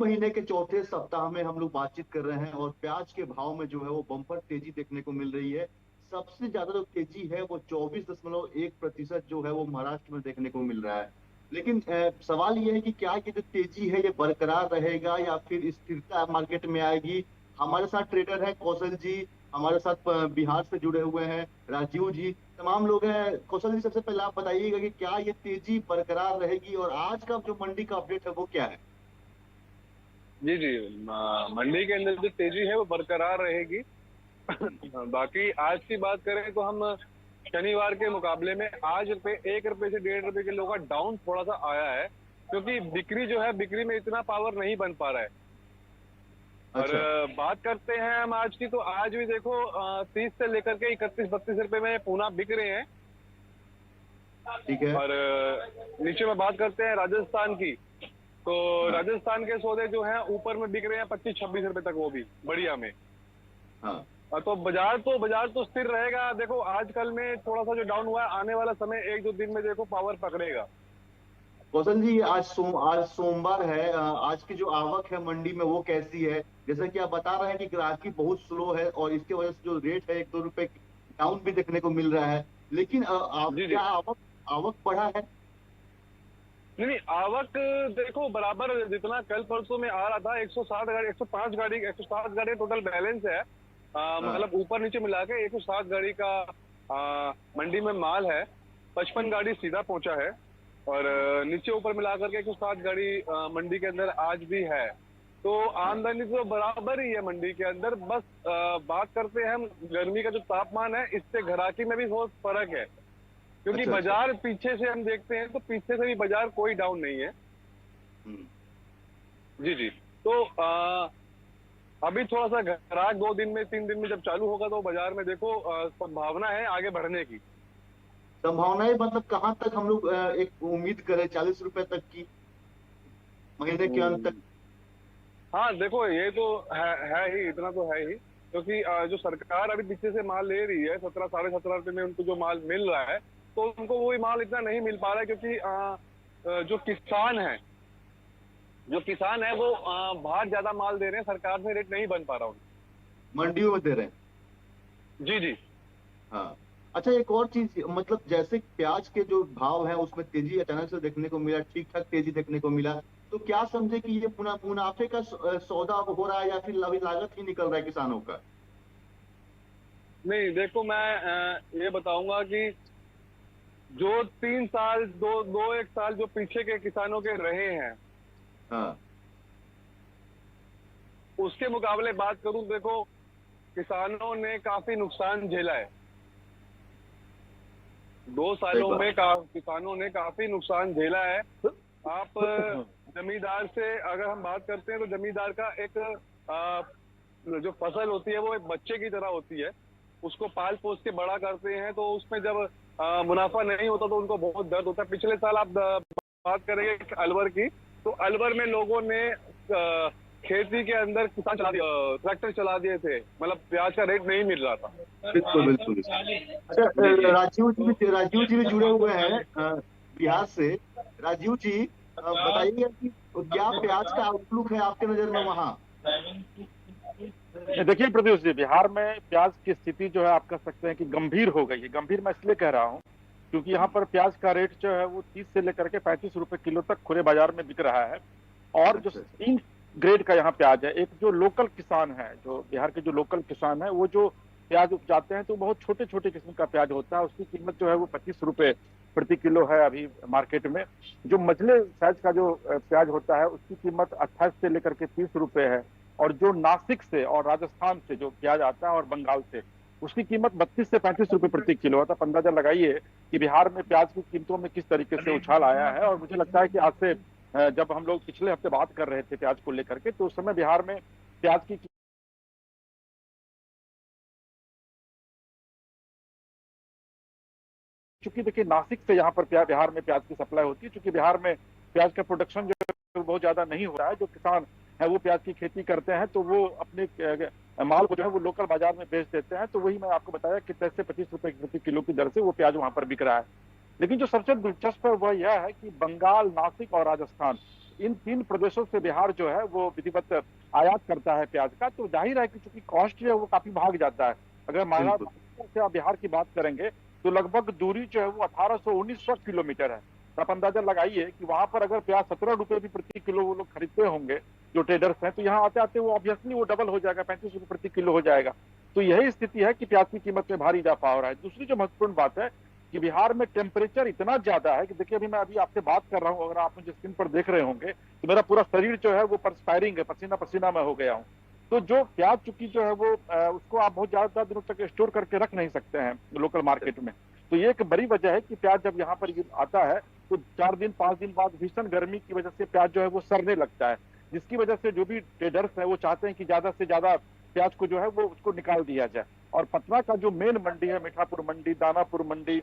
महीने के चौथे सप्ताह में हम लोग बातचीत कर रहे हैं और प्याज के भाव में जो है वो बम्पर तेजी देखने को मिल रही है। सबसे ज्यादा जो तेजी है वो 24.1% जो है वो महाराष्ट्र में देखने को मिल रहा है। लेकिन सवाल ये है कि क्या ये जो तेजी है ये बरकरार रहेगा या फिर स्थिरता मार्केट में आएगी। हमारे साथ ट्रेडर है कौशल जी, हमारे साथ बिहार से जुड़े हुए हैं राजीव जी, तमाम लोग हैं। कौशल जी, सबसे पहले आप बताइएगा कि क्या ये तेजी बरकरार रहेगी और आज का जो मंडी का अपडेट है वो क्या है। जी जी। मंडी के अंदर जो तेजी है वो बरकरार रहेगी। बाकी आज की बात करें तो हम शनिवार के मुकाबले में आज 1 रुपए से 1.5 रुपए किलो का डाउन थोड़ा सा आया है, क्योंकि बिक्री जो है बिक्री में इतना पावर नहीं बन पा रहा है। और अच्छा। बात करते हैं हम आज की, तो आज भी देखो 30 से लेकर के 31-32 रुपए में पूना बिक रहे हैं। ठीक है। और नीचे में बात करते हैं राजस्थान की, तो हाँ। राजस्थान के सौदे जो हैं ऊपर में बिक रहे हैं 25-26 रुपए तक, वो भी बढ़िया में। हाँ। तो बाजार तो स्थिर रहेगा। देखो आजकल में थोड़ा सा जो डाउन हुआ है, आने वाला समय 1-2 दिन में देखो पावर पकड़ेगा। कौशल जी, आज सोमवार है। आज की जो आवक है मंडी में वो कैसी है। जैसा कि आप बता रहे हैं कि ग्राहकी बहुत स्लो है और इसकी वजह से जो रेट है 1-2 रुपए डाउन भी देखने को मिल रहा है। लेकिन जी जी। क्या आवक आवक बढ़ा है। नहीं नहीं, आवक देखो बराबर जितना कल परसों में आ रहा था, 160 गाड़ी, 160 गाड़ी टोटल बैलेंस है। हाँ। मतलब ऊपर नीचे मिला के 160 गाड़ी का मंडी में माल है। 55 गाड़ी सीधा पहुंचा है। और नीचे ऊपर मिला करके 160 गाड़ी मंडी के अंदर आज भी है। तो हाँ। आमदनी तो बराबर ही है मंडी के अंदर। बस बात करते हैं हम गर्मी का जो तापमान है, इससे घराकी में भी बहुत फर्क है। क्योंकि अच्छा अच्छा। बाजार पीछे से हम देखते हैं तो पीछे से भी बाजार कोई डाउन नहीं है। हम्म। जी जी। तो अभी थोड़ा सा ग्राहक 2 दिन में 3 दिन में जब चालू होगा तो बाजार में देखो संभावना है आगे बढ़ने की। संभावनाएं मतलब कहाँ तक हम लोग एक उम्मीद करें 40 रुपए तक की महीने के अंत तक। हम्म। हाँ देखो, ये तो है ही, इतना तो है ही। क्योंकि जो सरकार अभी पीछे से माल ले रही है 17 17.5 रुपए में उनको जो माल मिल रहा है, तो उनको वही माल इतना नहीं मिल पा रहा है। क्योंकि जो किसान है वो बाहर ज्यादा माल दे रहे हैं, सरकार से रेट नहीं बन पा रहा उनको। मंडियों में दे रहे हैं। जी जी। हाँ। अच्छा, एक और चीज, मतलब जैसे प्याज के जो भाव है उसमें तेजी अचानक से देखने को मिला, ठीक ठाक तेजी देखने को मिला, तो क्या समझे कि ये मुनाफे का सौदा हो रहा है या फिर अभी लागत ही निकल रहा है किसानों का। नहीं देखो, मैं ये बताऊंगा कि जो 3 साल, दो एक साल जो पीछे के किसानों के रहे हैं, हाँ। उसके मुकाबले बात करूं, देखो किसानों ने काफी नुकसान झेला है। दो सही सालों बात। में किसानों ने काफी नुकसान झेला है। आप जमींदार से अगर हम बात करते हैं तो जमींदार का एक अ, जो फसल होती है वो एक बच्चे की तरह होती है। उसको पाल पोस के बड़ा करते हैं, तो उसमें जब मुनाफा नहीं होता तो उनको बहुत दर्द होता है। पिछले साल आप बात करेंगे अलवर की, तो अलवर में लोगों ने खेती के अंदर किसान चला दिया, ट्रैक्टर चला दिए थे। मतलब प्याज का रेट नहीं मिल रहा था। बिल्कुल बिल्कुल। अच्छा, जी जी। राजीव जी भी जुड़े हुए हैं बिहार से। राजीव जी, बताइए कि क्या प्याज का आउटलुक है आपके नजर में वहाँ। देखिए प्रत्युष जी, बिहार में प्याज की स्थिति जो है आप कह सकते हैं कि गंभीर हो गई है। गंभीर मैं इसलिए कह रहा हूँ क्योंकि यहाँ पर प्याज का रेट जो है वो 30 से लेकर के 35 रुपए किलो तक खुले बाजार में बिक रहा है। और जो अच्छा। 3 ग्रेड का यहाँ प्याज है, एक जो लोकल किसान है, जो बिहार के जो लोकल किसान है, वो जो प्याज उपजाते हैं तो बहुत छोटे छोटे किस्म का प्याज होता है। उसकी कीमत जो है वो 25 रुपए प्रति किलो है अभी मार्केट में। जो मझले साइज का जो प्याज होता है उसकी कीमत 28 से लेकर के 30 रुपए है। और जो नासिक से और राजस्थान से जो प्याज आता है और बंगाल से, उसकी कीमत 32 से 35 रुपए प्रति किलो है। तो अंदाजा लगाइए कि बिहार में प्याज की कीमतों में किस तरीके से उछाल आया है। और मुझे लगता है कि आज से जब हम लोग पिछले हफ्ते बात कर रहे थे प्याज को लेकर के, तो उस समय बिहार में प्याज की, चूंकि देखिए नासिक से यहाँ पर बिहार में प्याज की सप्लाई होती है, चूंकि बिहार में प्याज का प्रोडक्शन जो है बहुत ज्यादा नहीं हो रहा है। जो किसान है वो प्याज की खेती करते हैं तो वो अपने माल को जो है वो लोकल बाजार में बेच देते हैं। तो वही मैं आपको बताया कि 10 से 25 रुपए प्रति किलो की दर से वो प्याज वहां पर बिक रहा है। लेकिन जो सबसे दिलचस्प है वह यह है कि बंगाल, नासिक और राजस्थान, इन 3 प्रदेशों से बिहार जो है वो विधिवत आयात करता है प्याज का, तो जाहिर है कि चूंकि कॉस्ट जो है वो काफी भाग जाता है। अगर बिल्कुल। महाराष्ट्र से आप बिहार की बात करेंगे तो लगभग दूरी जो है वो 1800-1900 किलोमीटर है। तो आप अंदाजा लगाइए कि वहां पर अगर प्याज 17 रुपए भी प्रति किलो वो लोग खरीदते होंगे जो ट्रेडर्स हैं, तो यहाँ आते आते वो ऑब्वियसली वो डबल हो जाएगा, 35 रुपए प्रति किलो हो जाएगा। तो यही स्थिति है कि प्याज की कीमत में भारी इजाफा हो रहा है। दूसरी जो महत्वपूर्ण बात है कि बिहार में टेम्परेचर इतना ज्यादा है कि देखिए अभी आपसे बात कर रहा हूँ, अगर आप मुझे स्क्रीन पर देख रहे होंगे तो मेरा पूरा शरीर जो है वो परस्पायरिंग है, पसीना पसीना में हो गया हूँ। तो जो प्याज चुकी जो है वो उसको आप बहुत ज्यादा दिनों तक स्टोर करके रख नहीं सकते हैं लोकल मार्केट में। तो ये एक बड़ी वजह है कि प्याज जब यहाँ पर आता है तो 4 दिन 5 दिन बाद भीषण गर्मी की वजह से प्याज जो है वो सड़ने लगता है, जिसकी वजह से जो भी ट्रेडर्स है वो चाहते हैं कि ज्यादा से ज्यादा प्याज को जो है वो उसको निकाल दिया जाए। और पटना का जो मेन मंडी है, मीठापुर मंडी, दानापुर मंडी,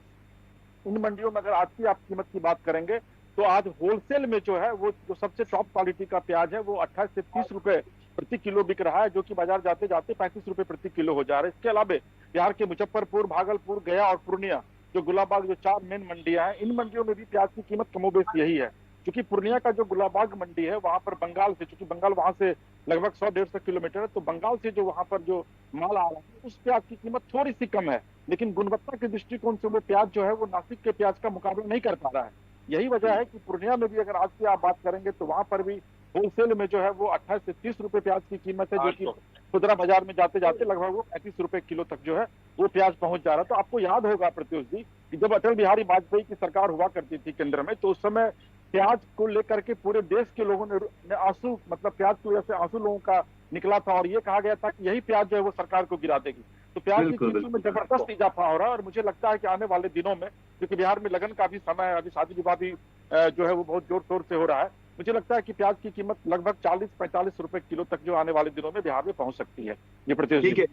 इन मंडियों में अगर आज की आप कीमत की बात करेंगे तो आज होलसेल में जो है वो जो सबसे टॉप क्वालिटी का प्याज है वो 28 से 30 रुपए प्रति किलो बिक रहा है, जो कि बाजार जाते जाते 35 रुपए प्रति किलो हो जा रहा है। इसके अलावा बिहार के मुजफ्फरपुर, भागलपुर, गया और पूर्णिया जो गुलाबाग जो 4 मेन मंडियां हैं, इन मंडियों में भी प्याज की कीमत कमोबेश यही है। क्योंकि पूर्णिया का जो गुलाबाग मंडी है वहां पर बंगाल से, चूंकि बंगाल वहां से लगभग 100-150 किलोमीटर है, तो बंगाल से जो वहां पर जो माल आ रहा है उस प्याज की कीमत थोड़ी सी कम है, लेकिन गुणवत्ता के दृष्टिकोण से वो प्याज जो है वो नासिक के प्याज का मुकाबला नहीं कर पा रहा है। यही वजह है कि पूर्णिया में भी अगर आज की आप बात करेंगे तो वहां पर भी होलसेल में जो है वो 28 से 30 रुपए प्याज की कीमत है, जो कि खुदरा बाजार में जाते जाते लगभग वो 35 रुपए किलो तक जो है वो प्याज पहुंच जा रहा है। तो आपको याद होगा प्रत्युष जी कि जब अटल बिहारी वाजपेयी की सरकार हुआ करती थी केंद्र में, तो उस समय प्याज को लेकर के पूरे देश के लोगों ने आंसू, मतलब प्याज की वजह से आंसू लोगों का निकला था, और ये कहा गया था कि यही प्याज जो है वो सरकार को गिरा देगी। तो प्याज की कीमतों में जबरदस्त इजाफा हो रहा है, और मुझे लगता है कि आने वाले दिनों में, क्योंकि बिहार में लगन का भी समय है, अभी शादी विवाह भी जो है वो बहुत जोर शोर से हो रहा है, मुझे लगता है कि प्याज की कीमत लगभग 40-45 रुपए किलो तक जो आने वाले दिनों में बिहार में पहुंच सकती है। ये प्रत्युष ठीक है।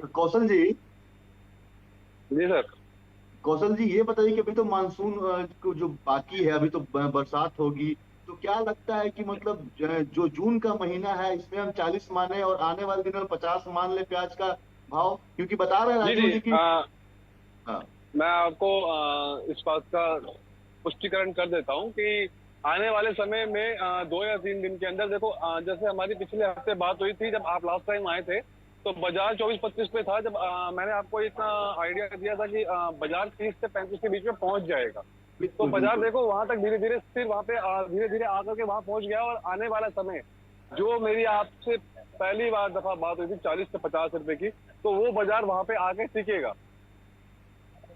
कौशल जी। जी सर। कौशल जी, ये बताइए कि अभी तो मानसून को जो बाकी है, अभी तो बरसात होगी, तो क्या लगता है कि मतलब जो जून का महीना है इसमें हम 40 माने और आने वाले दिनों में 50 मान ले प्याज का भाव? क्योंकि बता रहे हैं राजीव जी की मैं आपको इस बात का पुष्टिकरण कर देता हूँ कि आने वाले समय में 2 या 3 दिन के अंदर देखो, जैसे हमारी पिछले हफ्ते बात हुई थी जब आप लास्ट टाइम आए थे, तो बाजार 24-25 पे था, जब मैंने आपको इतना आइडिया दिया था कि बाजार 30 से 35 के बीच में पहुंच जाएगा। तो बाजार देखो वहां तक धीरे धीरे फिर वहां पे धीरे धीरे आकर के वहां पहुंच गया। और आने वाला समय, जो मेरी आपसे पहली बार दफा बात हुई थी 40 से 50 रुपए की, तो वो बाजार वहां पे आके टिकेगा।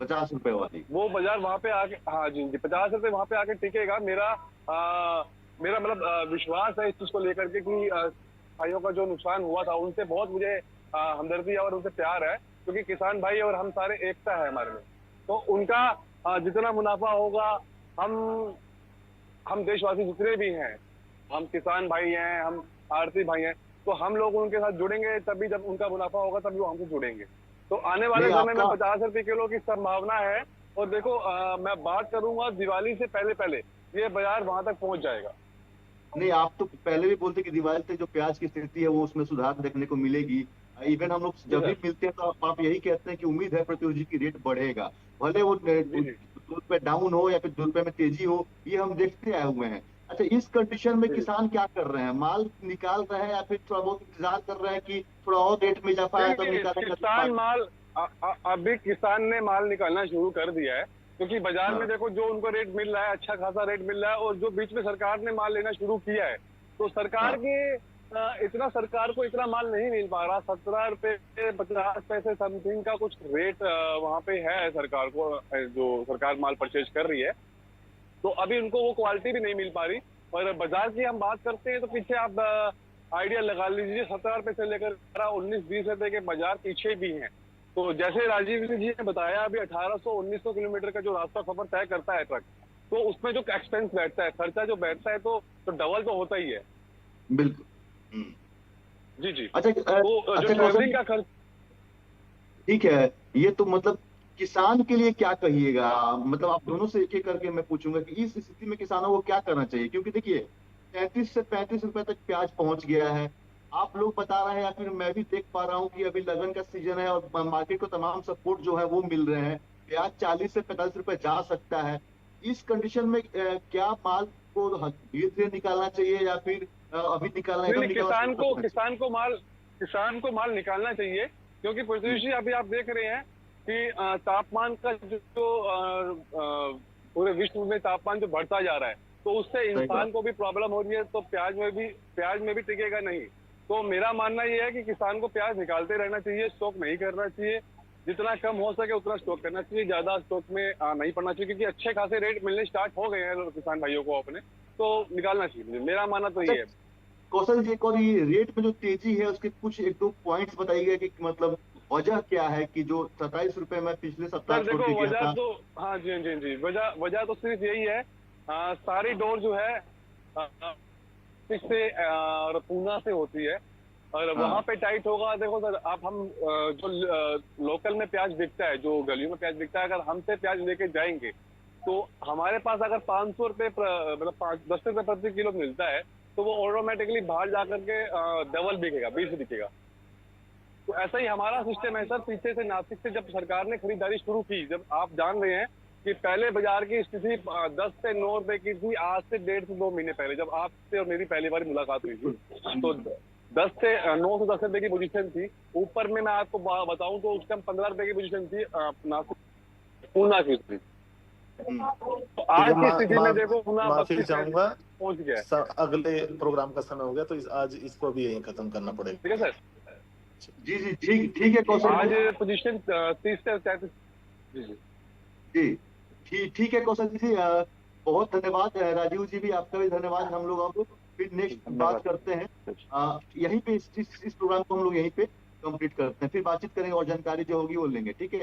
50 रुपए वाली वो बाजार वहां पे आके, हाँ जी 50 रुपए वहां पे आके टिकेगा। मेरा मतलब विश्वास है इस चीज को लेकर के कि भाइयों का जो नुकसान हुआ था उनसे बहुत मुझे हमदर्दी और उनसे प्यार है, क्योंकि किसान भाई और हम सारे एकता है हमारे में। तो उनका जितना मुनाफा होगा, हम देशवासी जितने भी हैं, हम किसान भाई हैं, हम आड़ती भाई हैं, तो हम लोग उनके साथ जुड़ेंगे तभी, जब उनका मुनाफा होगा तभी वो हमसे जुड़ेंगे। तो आने वाले समय में 50 रुपए किलो की संभावना है। और देखो मैं बात करूंगा दिवाली से पहले पहले ये बाजार वहां तक पहुंच जाएगा। नहीं, आप तो पहले भी बोलते कि दिवाली से जो प्याज की स्थिति है वो उसमें सुधार देखने को मिलेगी। इवन हम लोग जब भी मिलते हैं तो आप यही कहते हैं कि उम्मीद है प्रत्युष जी की रेट बढ़ेगा, भले वो 2 रुपए डाउन हो या फिर 2 रुपए में तेजी हो, ये हम देखते आए हुए हैं। अच्छा, इस कंडीशन में किसान क्या कर रहे हैं? माल निकाल रहे हैं या फिर थोड़ा बहुत इंतजार कर रहे हैं कि थोड़ा और रेट में इजाफा आया तब निकालेंगे? किसान माल अभी किसान ने माल निकालना शुरू कर दिया है, क्योंकि बाजार में देखो जो उनको रेट मिल रहा है, अच्छा खासा रेट मिल रहा है। और जो बीच में सरकार ने माल लेना शुरू किया है, तो सरकार के सरकार को इतना माल नहीं मिल पा रहा। 17 रुपए 50 पैसे समथिंग का कुछ रेट वहां पे है सरकार को, जो सरकार माल परचेज कर रही है। तो अभी उनको वो क्वालिटी भी नहीं मिल पा रही। और बाजार की हम बात करते हैं तो पीछे आप आइडिया लगा लीजिए, 17 रुपए से लेकर 19-20 रुपए के बाजार पीछे भी हैं। तो जैसे राजीव जी ने बताया, अभी 1800-1900 किलोमीटर का जो रास्ता सफर तय करता है ट्रक, तो उसमें जो एक्सपेंस बैठता है, खर्चा जो बैठता है, तो डबल तो होता ही है। बिल्कुल। जी जी। अच्छा, तो जो ट्रैवलिंग का खर्च, ठीक है। ये तो मतलब किसान के लिए क्या कहिएगा? मतलब आप दोनों से एक एक करके मैं पूछूंगा कि इस स्थिति में किसानों को क्या करना चाहिए, क्योंकि देखिए 33 से 35 रुपए तक प्याज पहुंच गया है। आप लोग बता रहे हैं या फिर मैं भी देख पा रहा हूँ कि अभी लगन का सीजन है और मार्केट को तमाम सपोर्ट जो है वो मिल रहे हैं। प्याज 40 से 45 रुपए जा सकता है। इस कंडीशन में क्या माल को धीरे धीरे निकालना चाहिए या फिर अभी निकालना नहीं, एकदम निकालना किसान को माल निकालना चाहिए, क्योंकि पृथ्वी जी अभी आप देख रहे हैं कि तापमान का जो पूरे विश्व में तापमान जो बढ़ता जा रहा है, तो उससे इंसान को भी प्रॉब्लम हो रही है, तो प्याज में भी टिकेगा नहीं। तो मेरा मानना यह है कि किसान को प्याज निकालते रहना चाहिए, स्टॉक नहीं करना चाहिए, जितना कम हो सके उतना स्टॉक करना चाहिए, ज्यादा स्टॉक में नहीं पड़ना चाहिए, क्योंकि अच्छे खासे रेट मिलने स्टार्ट हो गए हैं किसान भाइयों को अपने, तो निकालना चाहिए। मेरा मानना तो ये है। कौशल जी, एक और ये रेट में जो तेजी है उसके कुछ एक दो पॉइंट्स बताइएगा कि मतलब वजह क्या है कि जो 27 रुपए में पिछले सप्ताह सर देखो, वजह तो हाँ जी जी जी, वजह तो सिर्फ यही है, सारी डोर जो है से और पूना से होती है, और वहां पे टाइट होगा। देखो सर, आप हम जो लोकल में प्याज बिकता है, जो गलियों में प्याज बिकता है, अगर हमसे प्याज लेके जाएंगे तो हमारे पास अगर 500 रुपए मतलब 10 रुपए प्रति किलो मिलता है, तो वो ऑटोमेटिकली बाहर जाकर के डबल बिकेगा, 20 बिकेगा। तो ऐसा ही हमारा सिस्टम है सर। पीछे से नासिक से जब सरकार ने खरीदारी शुरू की, जब आप जान रहे हैं कि पहले बाजार की स्थिति 10 से 9 रुपए की थी, आज से 1.5 से 2 महीने पहले जब आपसे और मेरी पहली बार मुलाकात हुई थी, तो 9 से 10 रुपए की पोजीशन थी। ऊपर में मैं आपको बताऊं तो उस टाइम 15 रुपए की पोजीशन थी नासिक पूना की थी। तो आज की स्थिति में देखो माफी चाहूंगा, पहुंच गया। अगले प्रोग्राम का समय हो गया, तो आज इसको भी यहीं खत्म करना पड़ेगा। ठीक है सर। जी जी, ठीक है कौशल, आज पोजीशन 30 से 33। जी ठीक है कौशल जी, बहुत धन्यवाद। राजीव जी भी आपका भी धन्यवाद। हम लोग अब फिर नेक्स्ट बात करते हैं यहीं पे, इस प्रोग्राम को हम लोग यहीं पे कंप्लीट करते हैं, फिर बातचीत करेंगे और जानकारी जो होगी वो लेंगे। ठीक है।